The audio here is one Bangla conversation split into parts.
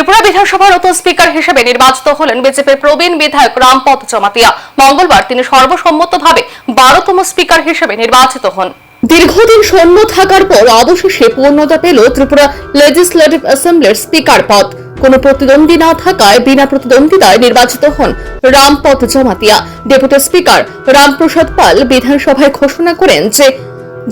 ত্রিপুরা বিধানসভার নতুন স্পিকার হিসেবে নির্বাচিত হলেন বিজেপির প্রবীণ বিধায়ক রামপদ জমাতিয়া। মঙ্গলবার তিনি সর্বসম্মতভাবে 12তম স্পিকার হিসেবে নির্বাচিত হন। দীর্ঘদিন শূন্য থাকার পর অবশেষে পূর্ণতা পেল ত্রিপুরা লেজিসলেটিভ অ্যাসেম্বলির স্পিকার পদ। কোনো প্রতিদ্বন্দ্বী না থাকায় বিনা প্রতিদ্বন্দ্বিতায় নির্বাচিত হন রামপদ জমাতিয়া। ডেপুটি স্পিকার রামপ্রসাদ পাল বিধানসভায় ঘোষণা করেন যে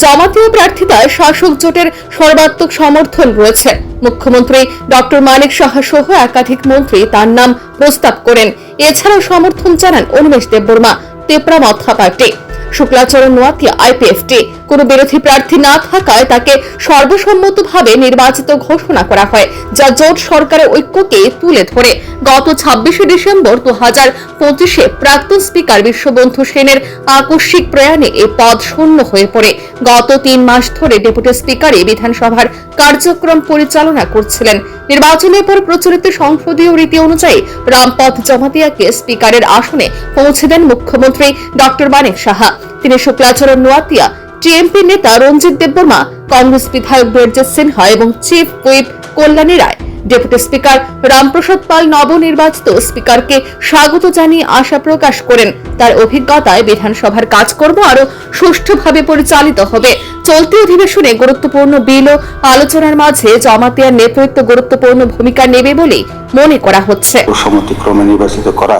জমাতীয় প্রার্থিতায় শাসক জোটের সর্বাত্মক সমর্থন রয়েছে। মুখ্যমন্ত্রী ডক্টর মানিক সাহা সহ একাধিক মন্ত্রী তার নাম প্রস্তাব করেন। এছাড়াও সমর্থন জানান উন্মেশ দেববর্মা, তেপরা মথা পার্টি, শুক্লাচরণ নোয়াতিয়া আইপিএফটি। কোনো বিরোধী প্রার্থী না থাকায় তাকে সর্বসম্মতভাবে নির্বাচিত ঘোষণা করা হয়, যা জোট সরকারের ঐক্যকে তুলে ধরে। গত 26শে ডিসেম্বর 2025-এ প্রাক্তন স্পিকার বিশ্ববন্ধু সেনের আকস্মিক প্রয়াণে এই পদ শূন্য হয়ে পড়ে। গত 3 মাস ধরে ডেপুটি স্পিকারই বিধানসভার কার্যক্রম পরিচালনা করছিলেন। নির্বাচনের পর প্রচলিত সংসদীয় রীতি অনুযায়ী রামপদ জমাতিয়াকে স্পিকারের আসনে পৌঁছে দেন মুখ্যমন্ত্রী ডক্টর মানিক সাহা। তিনি শুক্লাচরণ নোয়াতিয়া, টিএমপি নেতা রঞ্জিত দেববর্মা, কংগ্রেস বিধায়ক ব্রজেশ সিনহা এবং chief whip Kalyani Roy. Deputy speaker Ramprasad পাল নবনির্বাচিত স্পিকারকে স্বাগত জানিয়ে আশা প্রকাশ করেন তার অভিজ্ঞতায় বিধানসভার কাজকর্ম আরো সুষ্ঠুভাবে পরিচালিত হবে। চলতি অধিবেশনে গুরুত্বপূর্ণ বিল ও আলোচনার মাঝে জমাতিয়ার নেতৃত্ব গুরুত্বপূর্ণ ভূমিকা নেবে বলে মনে করা হচ্ছে। সম্মতিক্রমে নির্বাচিত করা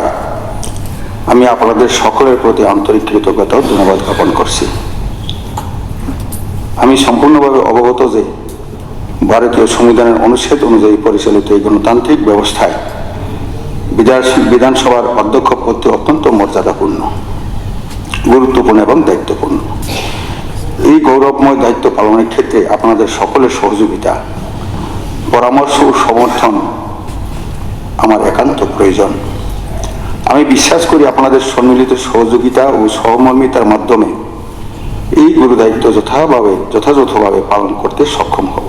আমি আপনাদের সকলের প্রতি আন্তরিক কৃতজ্ঞতা ও ধন্যবাদ জ্ঞাপন করছি। আমি সম্পূর্ণভাবে অবগত যে ভারতীয় সংবিধানের অনুচ্ছেদ অনুযায়ী পরিচালিত এই গণতান্ত্রিক ব্যবস্থায় বিধানসভার অধ্যক্ষ পদটি অত্যন্ত মর্যাদাপূর্ণ, গুরুত্বপূর্ণ এবং দায়িত্বপূর্ণ। এই গৌরবময় দায়িত্ব পালনের ক্ষেত্রে আপনাদের সকলের সহযোগিতা, পরামর্শ ও সমর্থন আমার একান্ত প্রয়োজন। আমি বিশ্বাস করি আপনাদের সম্মিলিত সহযোগিতা ও সহমর্মিতার মাধ্যমে এই গুরু দায়িত্ব যথাযথভাবে পালন করতে সক্ষম হব।